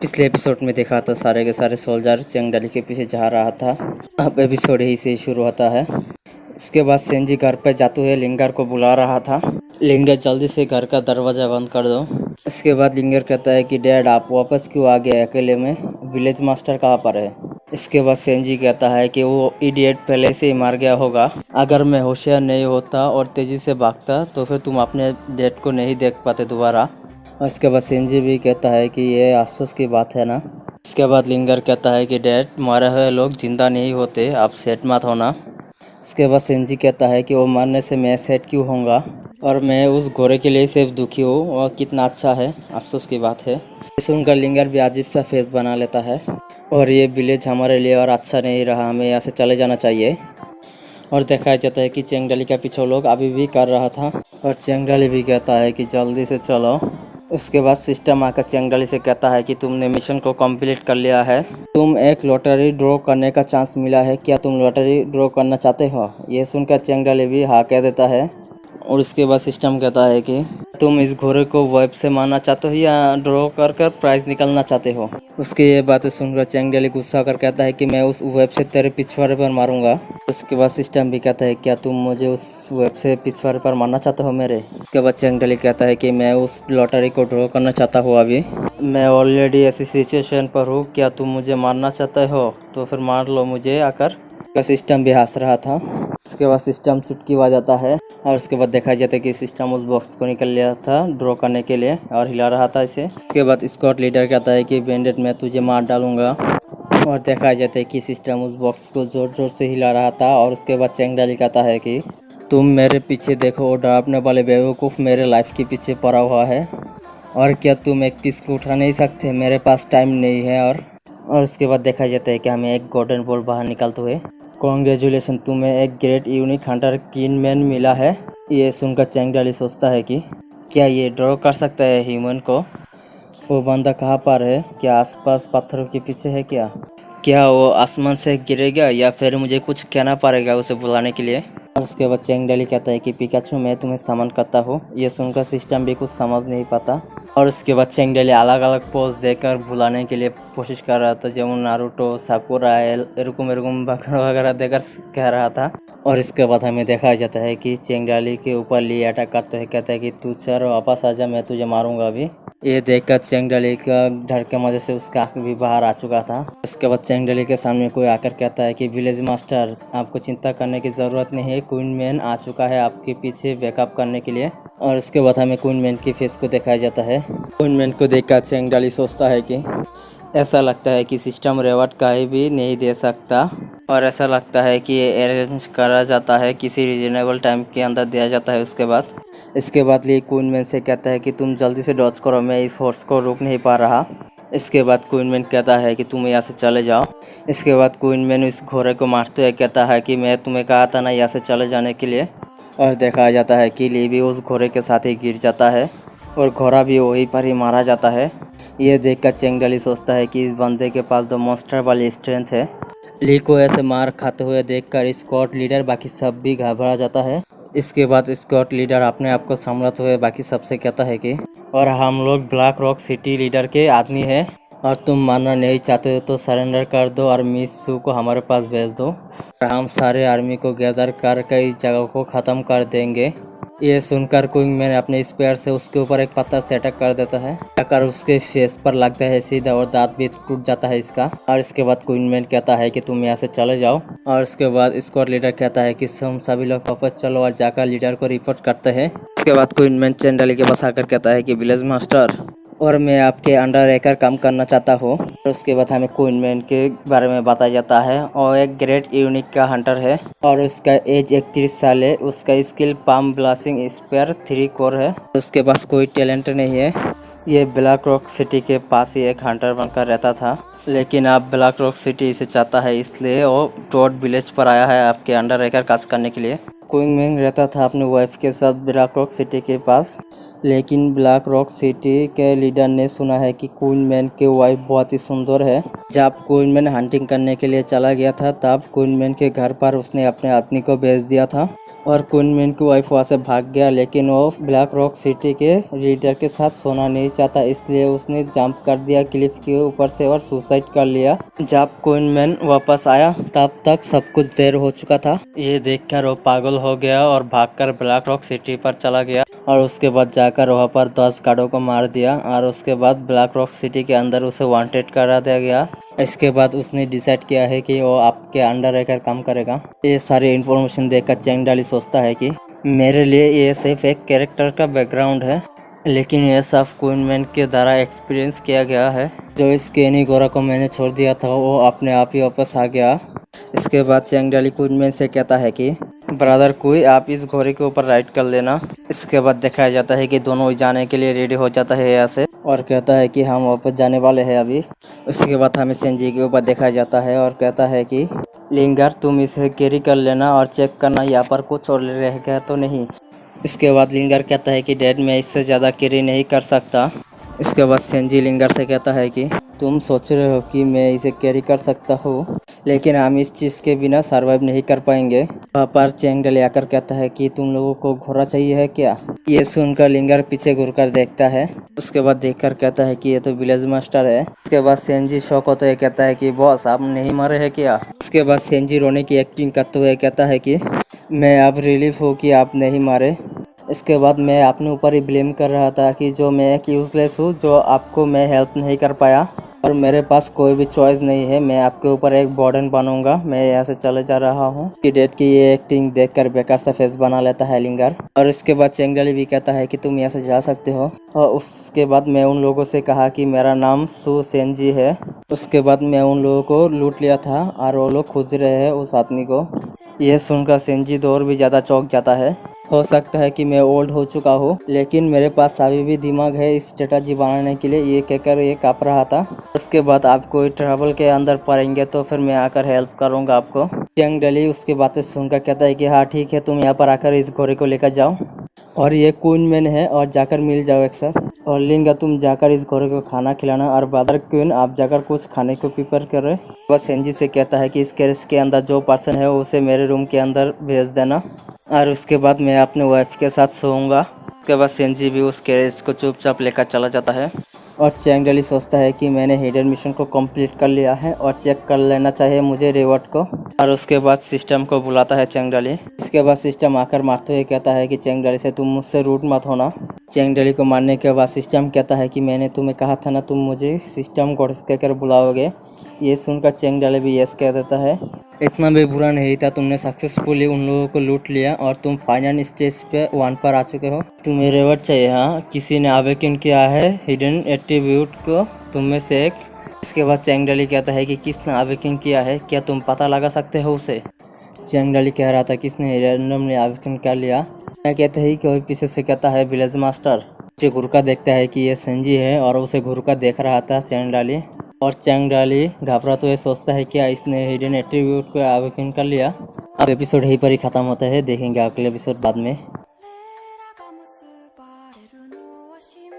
पिछले एपिसोड में देखा था सारे के सारे सोल्जर चेंगडाली के पीछे जा रहा था। अब एपिसोड ही से शुरू होता है। इसके बाद सेंजी घर पर जाते हुए लिंगर को बुला रहा था। लिंगर जल्दी से घर का दरवाज़ा बंद कर दो। इसके बाद लिंगर कहता है कि डैड आप वापस क्यों आ गए अकेले में, विलेज मास्टर कहाँ पर है। इसके बाद सेंजी कहता है कि वो इडियट पहले से ही मार गया होगा। अगर मैं होशियार नहीं होता और तेज़ी से भागता तो फिर तुम अपने डैड को नहीं देख पाते दोबारा। और इसके बाद सेंजी भी कहता है कि ये अफसोस की बात है ना। इसके बाद लिंगर कहता है कि डैड मारे हुए लोग जिंदा नहीं होते, आप सेट मत होना। इसके बाद सेंजी कहता है कि वो मरने से मैं सेट क्यों होऊंगा और मैं उस घोड़े के लिए सिर्फ दुखी हूँ और कितना अच्छा है, अफसोस की बात है। सुनकर लिंगर भी अजीब सा फेस बना लेता है और ये विलेज हमारे लिए और अच्छा नहीं रहा, हमें यहाँ से चले जाना चाहिए। और दिखाया जाता है कि चेंगडाली का पीछा लोग अभी भी कर रहा था और चेंगडाली भी कहता है कि जल्दी से चलो। उसके बाद सिस्टम आकर चेंगडाली से कहता है कि तुमने मिशन को कंप्लीट कर लिया है, तुम एक लॉटरी ड्रॉ करने का चांस मिला है, क्या तुम लॉटरी ड्रॉ करना चाहते हो। ये सुनकर चेंगडाली भी हाँ कह देता है। और उसके बाद सिस्टम कहता है कि तुम इस घोड़े को वेब से मारना चाहते हो या ड्रॉ कर कर प्राइज निकालना चाहते हो। उसकी ये बातें सुनकर चेंगडाली गुस्सा कर कहता है कि मैं उस वेब से तेरे पिछवाड़े पर मारूंगा। उसके बाद सिस्टम भी कहता है क्या तुम मुझे उस वेब से पिछवाड़े पर मारना चाहते हो मेरे। उसके बाद चेंगडाली कहता है कि मैं उस लॉटरी को ड्रॉ करना चाहता हूँ, अभी मैं ऑलरेडी ऐसी सिचुएशन पर हूँ, क्या तुम मुझे मारना चाहते हो तो फिर मार लो मुझे आकर। सिस्टम भी हंस रहा था। उसके बाद सिस्टम चुटकी बजाता है और उसके बाद देखा जाता है कि सिस्टम उस बॉक्स को निकल लिया था ड्रॉ करने के लिए और हिला रहा था इसे। उसके बाद स्कॉट लीडर कहता है कि बैंडेड मैं तुझे मार डालूंगा और देखा जाता है कि सिस्टम उस बॉक्स को जोर जोर से हिला रहा था। और उसके बाद चेंगडाली कहता है कि तुम मेरे पीछे देखो, और डरावने वाले बेवकूफ़ मेरे लाइफ के पीछे पड़ा हुआ है और क्या तुम एक पीस को उठा नहीं सकते, मेरे पास टाइम नहीं है। और उसके बाद देखा जाता है कि हमें एक गोल्डन बॉल बाहर निकलते हुए। कॉन्ग्रेचुलेसन, तुम्हें एक ग्रेट यूनिक हंटर किनमैन मिला है। ये सुनकर चेंगडाली सोचता है कि क्या ये ड्रॉ कर सकता है ह्यूमन को। वो बंदा कहाँ पर है, क्या आसपास पत्थरों के पीछे है, क्या वो आसमान से गिरेगा या फिर मुझे कुछ कहना पड़ेगा उसे बुलाने के लिए। और उसके बाद चेंगडाली कहता है कि पिकाचू मैं तुम्हें समन करता हूँ। ये सुनकर सिस्टम भी कुछ समझ नहीं पाता। और उसके बाद चेंगडाली अलग अलग पोज देकर बुलाने के लिए कोशिश कर रहा था, जैसे नारुतो, साकुरा, एरकुम वगैरह देकर कह रहा था। और इसके बाद हमें देखा जाता है कि चेंगडाली के ऊपर ली अटैक करते हुए कहता है कि तू चल वापस आ जा, मैं तुझे मारूंगा अभी। ये देखकर चेंगडाली का डर के वजह से उसका आँख भी बाहर आ चुका था। इसके बाद चेंगडाली के सामने कोई आकर कहता है कि विलेज मास्टर आपको चिंता करने की ज़रूरत नहीं है, क्वीनमैन आ चुका है आपके पीछे बैकअप करने के लिए। और उसके बाद हमें क्वीनमैन के फेस को दिखाया जाता है। क्वीनमैन को देखकर चेंगडाली सोचता है कि ऐसा लगता है कि सिस्टम रिवॉर्ड कहीं भी नहीं दे सकता और ऐसा लगता है कि ये अरेंज करा जाता है, किसी रीजनेबल टाइम के अंदर दिया जाता है। इसके बाद ली क्वीनमैन से कहता है कि तुम जल्दी से डॉज करो, मैं इस हॉर्स को रोक नहीं पा रहा। इसके बाद क्वीनमैन कहता है कि तुम यहाँ से चले जाओ। इसके बाद क्वीनमैन इस घोड़े को मारते हुए कहता है कि मैं तुम्हें कहा था ना यहाँ से चले जाने के लिए। और देखा जाता है कि ली भी उस घोड़े के साथ ही गिर जाता है और घोड़ा भी वहीं पर ही मारा जाता है। ये देखकर चेंगडाली सोचता है कि इस बंदे के पास तो मॉन्स्टर वाली स्ट्रेंथ है। ली को ऐसे मार खाते हुए देखकर स्कॉट लीडर बाकी सब भी घबरा जाता है। इसके बाद स्कॉट लीडर अपने आप को संभलते हुए बाकी सबसे कहता है कि और हम लोग ब्लैक रॉक सिटी लीडर के आदमी हैं और तुम मानना नहीं चाहते हो तो सरेंडर कर दो और मिस सू को हमारे पास भेज दो और हम सारे आर्मी को गैदर करके इस जगह को ख़त्म कर देंगे। ये सुनकर क्वीनमैन अपने स्पेयर से उसके ऊपर एक पत्थर से अटैक कर देता है, अगर उसके फेस पर लगता है सीधा और दांत भी टूट जाता है इसका। और इसके बाद क्वीनमैन कहता है कि तुम यहाँ से चले जाओ। और इसके बाद स्क्वाड लीडर कहता है कि तुम सभी लोग वापस चलो और जाकर लीडर को रिपोर्ट करते हैं। इसके बाद क्वीनमैन चेंगडाली के पास आकर कहता है कि विलेज मास्टर और मैं आपके अंडर रहकर काम करना चाहता हूँ। और उसके बाद हमें क्वीनमैन के बारे में बताया जाता है और एक ग्रेट यूनिक का हंटर है और उसका एज 31 साल है। उसका skill palm blasting spare 3 core है। उसके पास कोई टैलेंट नहीं है। ये ब्लैक रॉक सिटी के पास ही एक हंटर बनकर रहता था, लेकिन अब ब्लैक रॉक सिटी इसे चाहता है, इसलिए वो टॉड विलेज पर आया है आपके अंडर रहकर काम करने के लिए। क्वीनमैन रहता था अपने वाइफ के साथ ब्लैक रॉक सिटी के पास, लेकिन ब्लैक रॉक सिटी के लीडर ने सुना है कि क्वीनमैन की वाइफ बहुत ही सुंदर है। जब क्वीनमैन हंटिंग करने के लिए चला गया था तब क्वीनमैन के घर पर उसने अपने आदमी को भेज दिया था और क्वीनमैन की वाइफ वहाँ से भाग गया, लेकिन वो ब्लैक रॉक सिटी के लीडर के साथ सोना नहीं चाहता, इसलिए उसने जंप कर दिया क्लिफ के ऊपर से और सुसाइड कर लिया। जब क्वीनमैन वापस आया तब तक सब कुछ देर हो चुका था। ये देखकर वो पागल हो गया और भागकर ब्लैक रॉक सिटी पर चला गया और उसके बाद जाकर वहाँ पर 10 गार्डों को मार दिया और उसके बाद ब्लैक रॉक सिटी के अंदर उसे वांटेड करा दिया गया। इसके बाद उसने डिसाइड किया है कि वो आपके अंडर रहकर काम करेगा। ये सारी इन्फॉर्मेशन देखकर चैंग डाली सोचता है कि मेरे लिए ये सिर्फ एक कैरेक्टर का बैकग्राउंड है, लेकिन ये सब क्वीनमैन के द्वारा एक्सपीरियंस किया गया है। जो इस केनी गोरा को मैंने छोड़ दिया था वो अपने आप ही वापस आ गया। इसके बाद चैंग डाली क्वीनमैन से कहता है कि ब्रदर कोई आप इस घोड़े के ऊपर राइड कर लेना। इसके बाद दिखाया जाता है कि दोनों जाने के लिए रेडी हो जाता है यहाँ से और कहता है कि हम वापस जाने वाले हैं अभी। उसके बाद हमें सेंजी के ऊपर दिखाया जाता है और कहता है कि लिंगर तुम इसे कैरी कर लेना और चेक करना यहाँ पर कुछ और रह गया तो नहीं। इसके बाद लिंगर कहता है कि डैड मैं इससे ज़्यादा कैरी नहीं कर सकता। इसके बाद सेंजी लिंगर से कहता है कि तुम सोच रहे हो कि मैं इसे कैरी कर सकता हूँ, लेकिन हम इस चीज़ के बिना सरवाइव नहीं कर पाएंगे। वहाँ पर चैंग डाली आकर कहता है कि तुम लोगों को घोड़ा चाहिए है क्या। ये सुनकर लिंगर पीछे घूरकर देखता है। उसके बाद देखकर कहता है कि ये तो विलेज मास्टर है। उसके बाद सेंजी शौक होते हुए कहता है कि बॉस आप नहीं मरे हैं क्या। उसके बाद सेंजी रोने की एक्टिंग करते हुए कहता है कि मैं अब रिलीफ हूँ कि आप नहीं मारे। इसके बाद मैं अपने ऊपर ही ब्लेम कर रहा था कि जो मैं एक यूजलेस हूँ, जो आपको मैं हेल्प नहीं कर पाया और मेरे पास कोई भी चॉइस नहीं है। मैं आपके ऊपर एक बर्डन बनूंगा। मैं यहाँ से चले जा रहा हूँ। कि डेट की ये एक्टिंग देखकर बेकार सा फेस बना लेता है लिंगर। और इसके बाद चैंग डाली भी कहता है कि तुम यहाँ से जा सकते हो। और उसके बाद मैं उन लोगों से कहा कि मेरा नाम सु सेंजी है। उसके बाद मैं उन लोगों को लूट लिया था और वो लोग खोज रहे हैं उस आदमी को। यह सुनकर सेंजी तो और भी ज़्यादा चौंक जाता है। हो सकता है कि मैं ओल्ड हो चुका हूँ, लेकिन मेरे पास अभी भी दिमाग है इस स्ट्रेटजी बनाने के लिए, ये कहकर ये काँप रहा था। उसके बाद आप कोई ट्रबल के अंदर पड़ेंगे तो फिर मैं आकर हेल्प करूँगा आपको। चैंग डाली उसकी बातें सुनकर कहता है कि हाँ ठीक है, तुम यहाँ पर आकर इस घोड़े को लेकर जाओ और ये क्वीनमैन है और जाकर मिल जाओ एक साथ। और लिंगा तुम जाकर इस घोड़े को खाना खिलाना और ब्रदर क्वीन आप जाकर कुछ खाने को प्रिपेयर कर रहे। बस सेंजी से कहता है कि इस कैरेज के अंदर जो पर्सन है उसे मेरे रूम के अंदर भेज देना और उसके बाद मैं अपने वाइफ के साथ सोऊंगा। उसके बाद सेंजी भी उस कैरेज को चुपचाप लेकर चला जाता है और चैंग डाली सोचता है कि मैंने हिडन मिशन को कंप्लीट कर लिया है और चेक कर लेना चाहिए मुझे रिवॉर्ड को। और उसके बाद सिस्टम को बुलाता है चैंग डाली। इसके बाद सिस्टम आकर मारते हुए कहता है कि चैंग डाली से तुम मुझसे रूड मत होना। चैंग डाली को मारने के बाद सिस्टम कहता है कि मैंने तुम्हें कहा था ना तुम मुझे सिस्टम गॉड्स कहकर बुलाओगे। ये सुनकर चैंग डाली भी यस कह देता है। इतना भी बुरा नहीं था, तुमने सक्सेसफुली उन लोगों को लूट लिया और तुम फाइनल स्टेज पे 1 पर आ चुके हो। तुम्हें रिवॉर्ड चाहिए। हाँ, किसी ने अवेकन किया है हिडन एट्रीब्यूट को तुम में से एक। इसके बाद चैंग डाली कहता है कि किसने अवेकन किया है, क्या तुम पता लगा सकते हो उसे। चैंग डाली कह रहा था किसने रैंडमली अवेकन कर लिया। कहते हैं कि पीछे से कहता है विलेज मास्टर। उसे घुरका देखता है कि ये सेंजी है और उसे घुरका देख रहा था चैंग डाली। और चैंग डाली घबराते हुए सोचता है क्या इसने हिडन एट्रीब्यूट को अवेकन कर लिया। अब एपिसोड यहीं पर ही खत्म होता है, देखेंगे अगले एपिसोड बाद में।